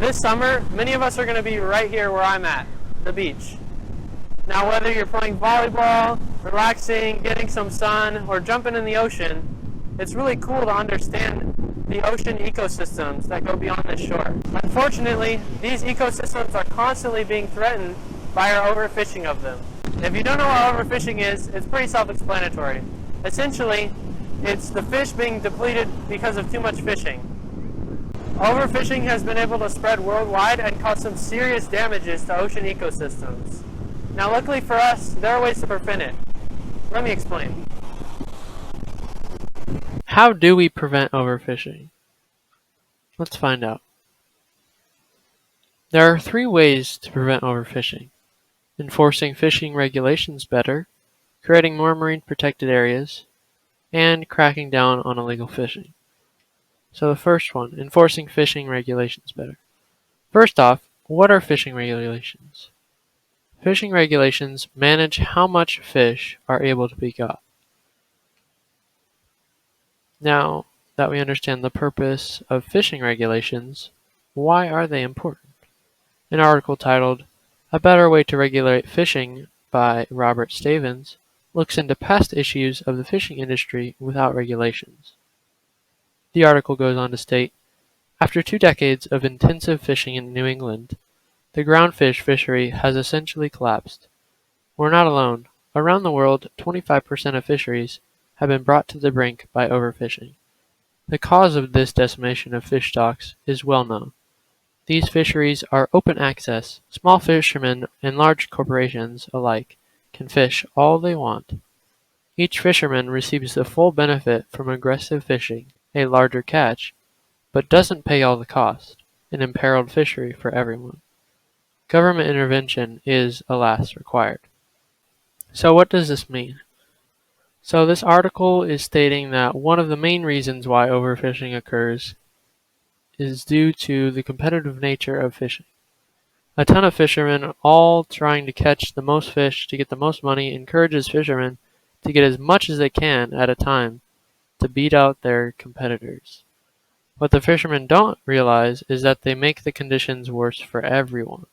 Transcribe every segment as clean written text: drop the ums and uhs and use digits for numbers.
This summer, many of us are going to be right here where I'm at, the beach. Now, whether you're playing volleyball, relaxing, getting some sun, or jumping in the ocean, it's really cool to understand the ocean ecosystems that go beyond this shore. Unfortunately, these ecosystems are constantly being threatened by our overfishing of them. If you don't know what overfishing is, it's pretty self-explanatory. Essentially, it's the fish being depleted because of too much fishing. Overfishing has been able to spread worldwide and cause some serious damages to ocean ecosystems. Now, luckily for us, there are ways to prevent it. Let me explain. How do we prevent overfishing? Let's find out. There are 3 ways to prevent overfishing: enforcing fishing regulations better, creating more marine protected areas, and cracking down on illegal fishing. So the first one, enforcing fishing regulations better. First off, what are fishing regulations? Fishing regulations manage how much fish are able to be caught. Now that we understand the purpose of fishing regulations, why are they important? An article titled "A Better Way to Regulate Fishing" by Robert Stavins looks into past issues of the fishing industry without regulations. The article goes on to state, after 2 decades of intensive fishing in New England, the groundfish fishery has essentially collapsed. We're not alone. Around the world, 25% of fisheries have been brought to the brink by overfishing. The cause of this decimation of fish stocks is well known. These fisheries are open access. Small fishermen and large corporations alike can fish all they want. Each fisherman receives the full benefit from aggressive fishing, a larger catch, but doesn't pay all the cost, an imperiled fishery for everyone. Government intervention is, alas, required. So what does this mean? So this article is stating that one of the main reasons why overfishing occurs is due to the competitive nature of fishing. A ton of fishermen, all trying to catch the most fish to get the most money, encourages fishermen to get as much as they can at a time to beat out their competitors. What the fishermen don't realize is that they make the conditions worse for everyone.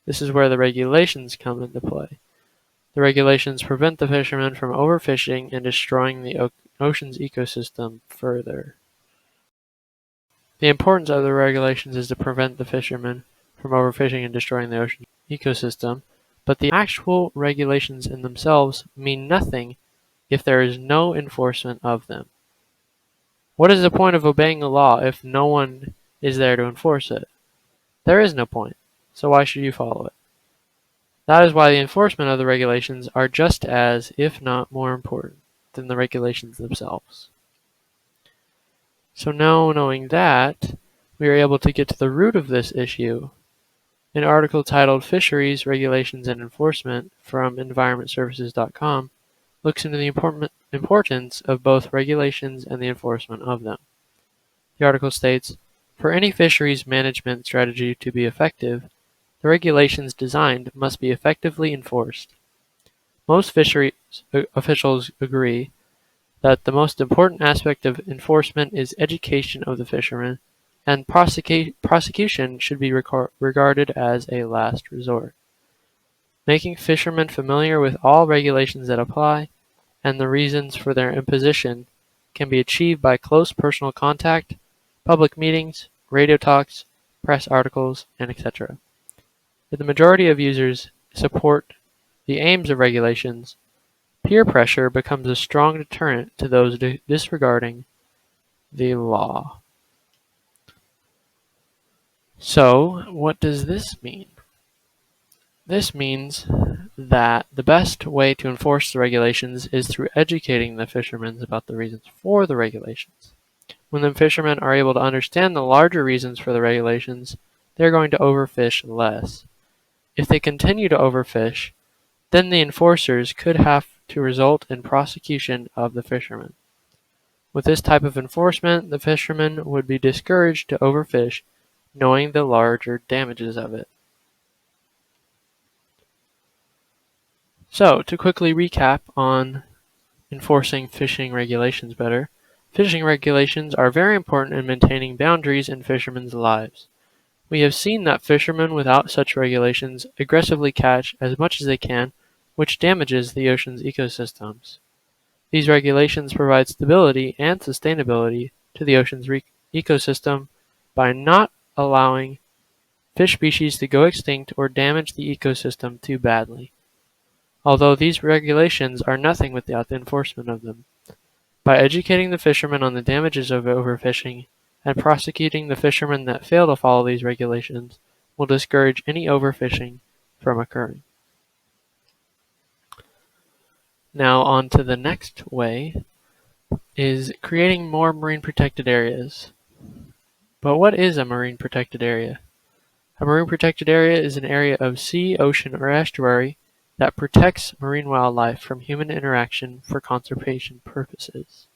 This is where the regulations come into play. The regulations prevent the fishermen from overfishing and destroying the ocean's ecosystem further. The importance of the regulations is to prevent the fishermen from overfishing and destroying the ocean ecosystem, but the actual regulations in themselves mean nothing if there is no enforcement of them. What is the point of obeying a law if no one is there to enforce it? There is no point, so why should you follow it? That is why the enforcement of the regulations are just as, if not more important, than the regulations themselves. So now, knowing that, we are able to get to the root of this issue. An article titled "Fisheries, Regulations and Enforcement" from EnvironmentServices.com looks into the importance of both regulations and the enforcement of them. The article states, for any fisheries management strategy to be effective, the regulations designed must be effectively enforced. Most fisheries officials agree that the most important aspect of enforcement is education of the fishermen, and prosecution should be regarded as a last resort. Making fishermen familiar with all regulations that apply and the reasons for their imposition can be achieved by close personal contact, public meetings, radio talks, press articles, and etc. If the majority of users support the aims of regulations, peer pressure becomes a strong deterrent to those disregarding the law. So, what does this mean? This means that the best way to enforce the regulations is through educating the fishermen about the reasons for the regulations. When the fishermen are able to understand the larger reasons for the regulations, they're going to overfish less. If they continue to overfish, then the enforcers could have to result in prosecution of the fishermen. With this type of enforcement, the fishermen would be discouraged to overfish, knowing the larger damages of it. So, to quickly recap on enforcing fishing regulations better, fishing regulations are very important in maintaining boundaries in fishermen's lives. We have seen that fishermen without such regulations aggressively catch as much as they can, which damages the ocean's ecosystems. These regulations provide stability and sustainability to the ocean's ecosystem by not allowing fish species to go extinct or damage the ecosystem too badly. Although these regulations are nothing without the enforcement of them. By educating the fishermen on the damages of overfishing and prosecuting the fishermen that fail to follow these regulations will discourage any overfishing from occurring. Now on to the next way is creating more marine protected areas. But what is a marine protected area? A marine protected area is an area of sea, ocean, or estuary that protects marine wildlife from human interaction for conservation purposes.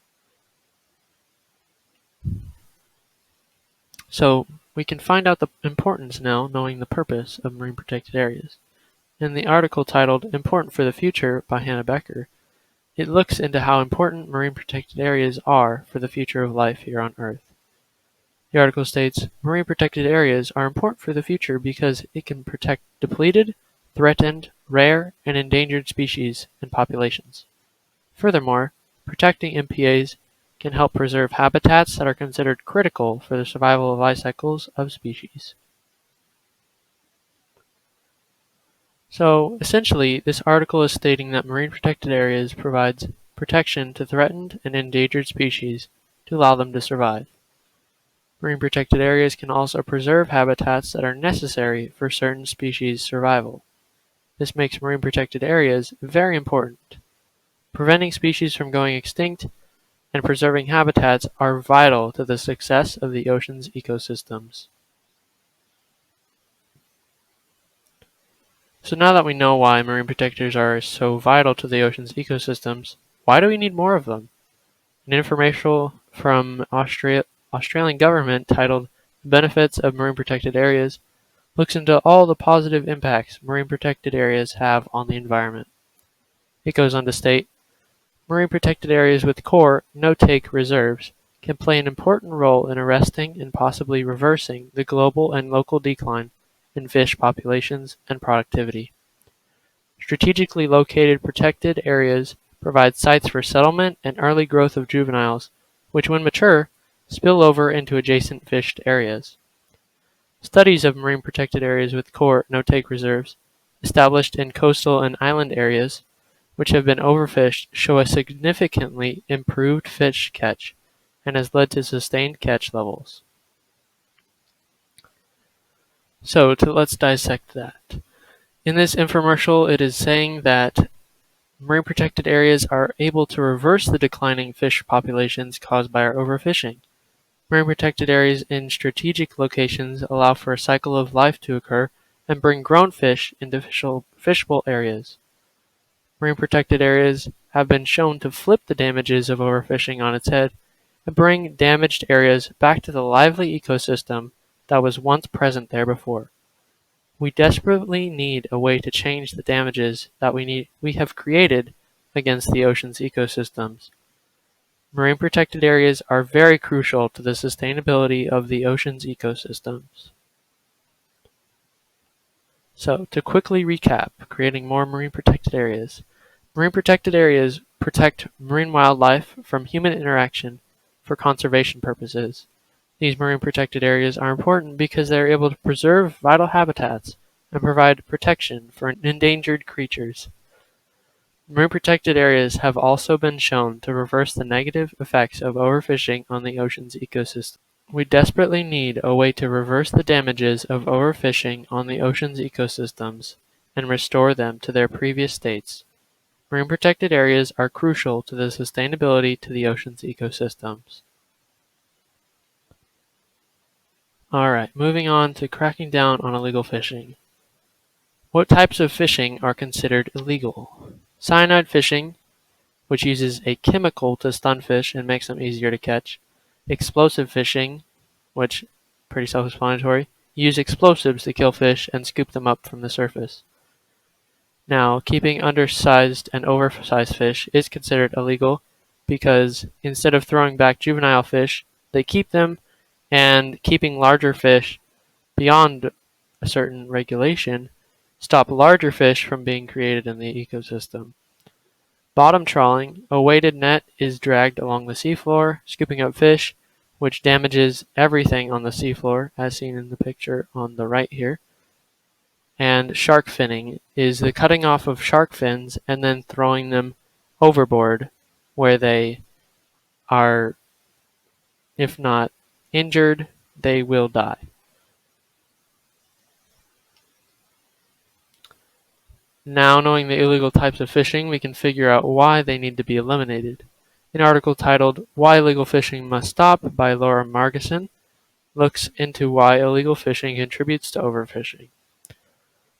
So we can find out the importance now knowing the purpose of marine protected areas. In the article titled Important for the Future by Hannah Becker, it looks into how important marine protected areas are for the future of life here on Earth. The article states, marine protected areas are important for the future because it can protect depleted, threatened, rare, and endangered species and populations. Furthermore, protecting MPAs can help preserve habitats that are considered critical for the survival of life cycles of species. So, essentially, this article is stating that marine protected areas provides protection to threatened and endangered species to allow them to survive. Marine protected areas can also preserve habitats that are necessary for certain species' survival. This makes marine protected areas very important. Preventing species from going extinct and preserving habitats are vital to the success of the ocean's ecosystems. So now that we know why marine protectors are so vital to the ocean's ecosystems, why do we need more of them? An infomercial from Australian government titled Benefits of Marine Protected Areas looks into all the positive impacts marine protected areas have on the environment. It goes on to state, marine protected areas with core no-take reserves can play an important role in arresting and possibly reversing the global and local decline in fish populations and productivity. Strategically located protected areas provide sites for settlement and early growth of juveniles, which when mature, spill over into adjacent fished areas. Studies of marine protected areas with core no-take reserves, established in coastal and island areas, which have been overfished, show a significantly improved fish catch and has led to sustained catch levels. So let's dissect that. In this infomercial, it is saying that marine protected areas are able to reverse the declining fish populations caused by our overfishing. Marine protected areas in strategic locations allow for a cycle of life to occur and bring grown fish into fishable areas. Marine protected areas have been shown to flip the damages of overfishing on its head and bring damaged areas back to the lively ecosystem that was once present there before. We desperately need a way to change the damages that we have created against the ocean's ecosystems. Marine protected areas are very crucial to the sustainability of the ocean's ecosystems. So, to quickly recap, creating more marine protected areas. Marine protected areas protect marine wildlife from human interaction for conservation purposes. These marine protected areas are important because they are able to preserve vital habitats and provide protection for endangered creatures. Marine protected areas have also been shown to reverse the negative effects of overfishing on the ocean's ecosystem. We desperately need a way to reverse the damages of overfishing on the ocean's ecosystems and restore them to their previous states. Marine protected areas are crucial to the sustainability to the ocean's ecosystems. Alright, moving on to cracking down on illegal fishing. What types of fishing are considered illegal? Cyanide fishing, which uses a chemical to stun fish and makes them easier to catch. Explosive fishing, which, pretty self-explanatory, use explosives to kill fish and scoop them up from the surface. Now, keeping undersized and oversized fish is considered illegal because instead of throwing back juvenile fish, they keep them, and keeping larger fish beyond a certain regulation, stop larger fish from being created in the ecosystem. Bottom trawling, a weighted net is dragged along the seafloor, scooping up fish, which damages everything on the seafloor, as seen in the picture on the right here. And shark finning is the cutting off of shark fins and then throwing them overboard, where they are, if not injured, they will die. Now, knowing the illegal types of fishing, we can figure out why they need to be eliminated. An article titled "Why Illegal Fishing Must Stop" by Laura Margeson looks into why illegal fishing contributes to overfishing.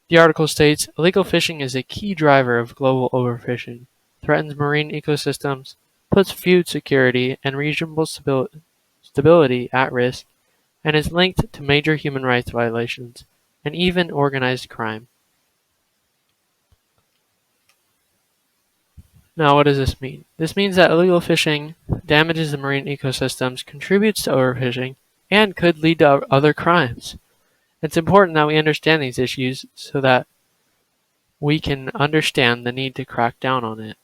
The article states, illegal fishing is a key driver of global overfishing, threatens marine ecosystems, puts food security and regional stability at risk, and is linked to major human rights violations and even organized crime. Now, what does this mean? This means that illegal fishing damages the marine ecosystems, contributes to overfishing, and could lead to other crimes. It's important that we understand these issues so that we can understand the need to crack down on it.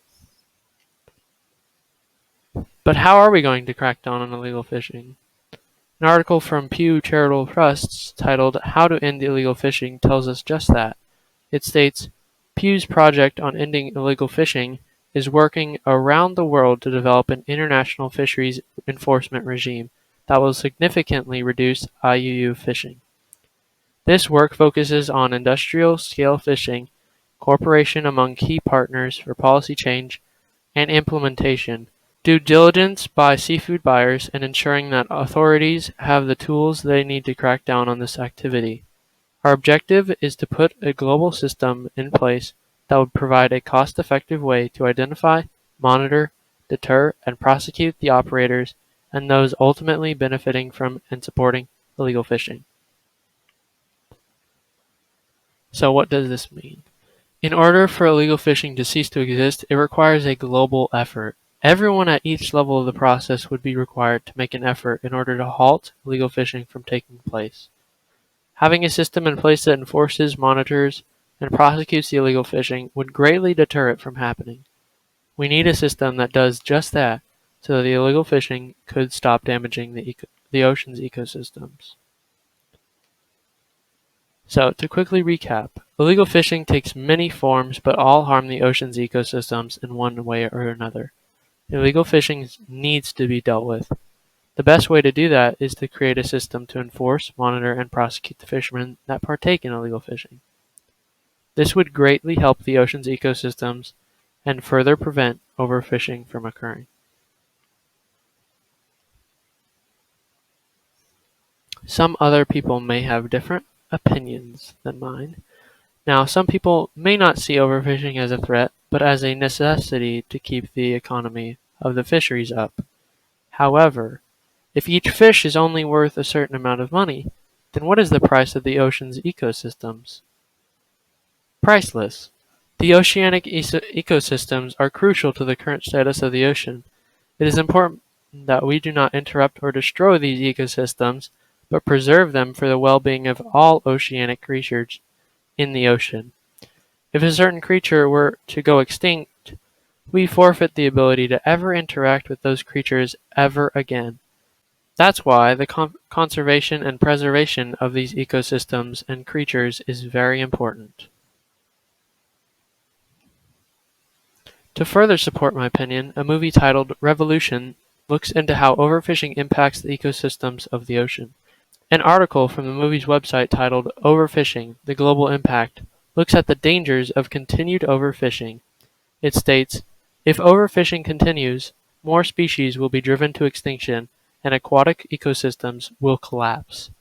But how are we going to crack down on illegal fishing? An article from Pew Charitable Trusts titled "How to End Illegal Fishing" tells us just that. It states, Pew's project on ending illegal fishing is working around the world to develop an international fisheries enforcement regime that will significantly reduce IUU fishing. This work focuses on industrial-scale fishing, cooperation among key partners for policy change and implementation, due diligence by seafood buyers, and ensuring that authorities have the tools they need to crack down on this activity. Our objective is to put a global system in place that would provide a cost-effective way to identify, monitor, deter, and prosecute the operators and those ultimately benefiting from and supporting illegal fishing. So what does this mean? In order for illegal fishing to cease to exist, it requires a global effort. Everyone at each level of the process would be required to make an effort in order to halt illegal fishing from taking place. Having a system in place that enforces, monitors, and prosecutes the illegal fishing would greatly deter it from happening. We need a system that does just that, so that the illegal fishing could stop damaging the ocean's ecosystems. So, to quickly recap, illegal fishing takes many forms but all harm the ocean's ecosystems in one way or another. Illegal fishing needs to be dealt with. The best way to do that is to create a system to enforce, monitor, and prosecute the fishermen that partake in illegal fishing. This would greatly help the ocean's ecosystems and further prevent overfishing from occurring. Some other people may have different opinions than mine. Now, some people may not see overfishing as a threat, but as a necessity to keep the economy of the fisheries up. However, if each fish is only worth a certain amount of money, then what is the price of the ocean's ecosystems? Priceless. The oceanic ecosystems are crucial to the current status of the ocean. It is important that we do not interrupt or destroy these ecosystems, but preserve them for the well-being of all oceanic creatures in the ocean. If a certain creature were to go extinct, we forfeit the ability to ever interact with those creatures ever again. That's why the conservation and preservation of these ecosystems and creatures is very important. To further support my opinion, a movie titled Revolution looks into how overfishing impacts the ecosystems of the ocean. An article from the movie's website titled Overfishing: The Global Impact looks at the dangers of continued overfishing. It states, if overfishing continues, more species will be driven to extinction and aquatic ecosystems will collapse.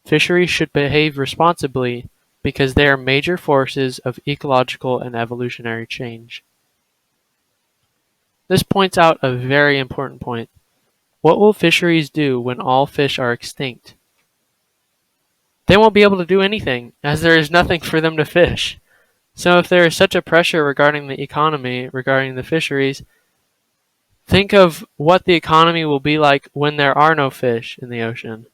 Fisheries should behave responsibly because they are major forces of ecological and evolutionary change. This points out a very important point. What will fisheries do when all fish are extinct? They won't be able to do anything, as there is nothing for them to fish. So if there is such a pressure regarding the economy, regarding the fisheries, think of what the economy will be like when there are no fish in the ocean.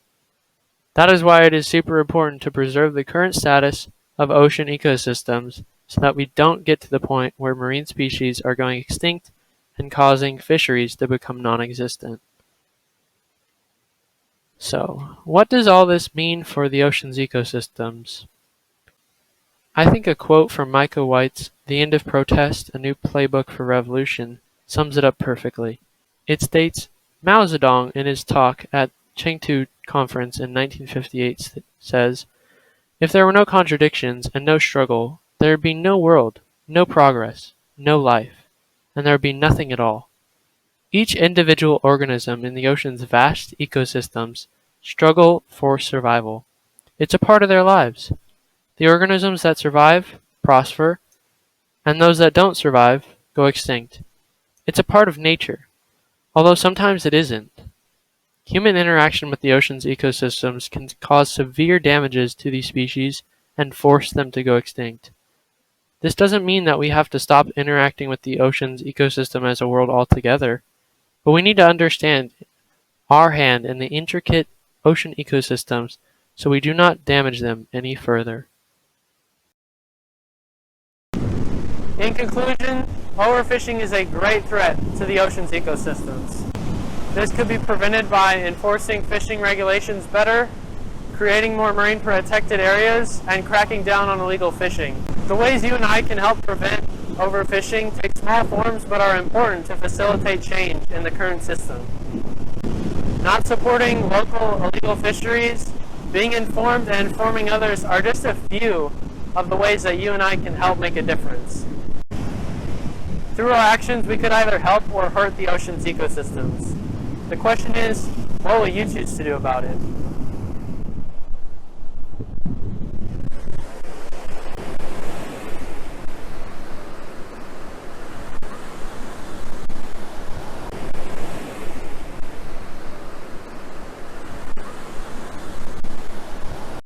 That is why it is super important to preserve the current status of ocean ecosystems so that we don't get to the point where marine species are going extinct and causing fisheries to become non-existent. So, what does all this mean for the ocean's ecosystems? I think a quote from Micah White's The End of Protest, A New Playbook for Revolution sums it up perfectly. It states, Mao Zedong in his talk at Chengdu Conference in 1958 says, if there were no contradictions and no struggle, there would be no world, no progress, no life, and there would be nothing at all. Each individual organism in the ocean's vast ecosystems struggle for survival. It's a part of their lives. The organisms that survive prosper, and those that don't survive go extinct. It's a part of nature, although sometimes it isn't. Human interaction with the ocean's ecosystems can cause severe damages to these species and force them to go extinct. This doesn't mean that we have to stop interacting with the ocean's ecosystem as a world altogether, but we need to understand our hand in the intricate ocean ecosystems so we do not damage them any further. In conclusion, overfishing is a great threat to the ocean's ecosystems. This could be prevented by enforcing fishing regulations better, creating more marine protected areas, and cracking down on illegal fishing. The ways you and I can help prevent overfishing take small forms but are important to facilitate change in the current system. Not supporting local illegal fisheries, being informed and informing others are just a few of the ways that you and I can help make a difference. Through our actions, we could either help or hurt the ocean's ecosystems. The question is, what will you choose to do about it?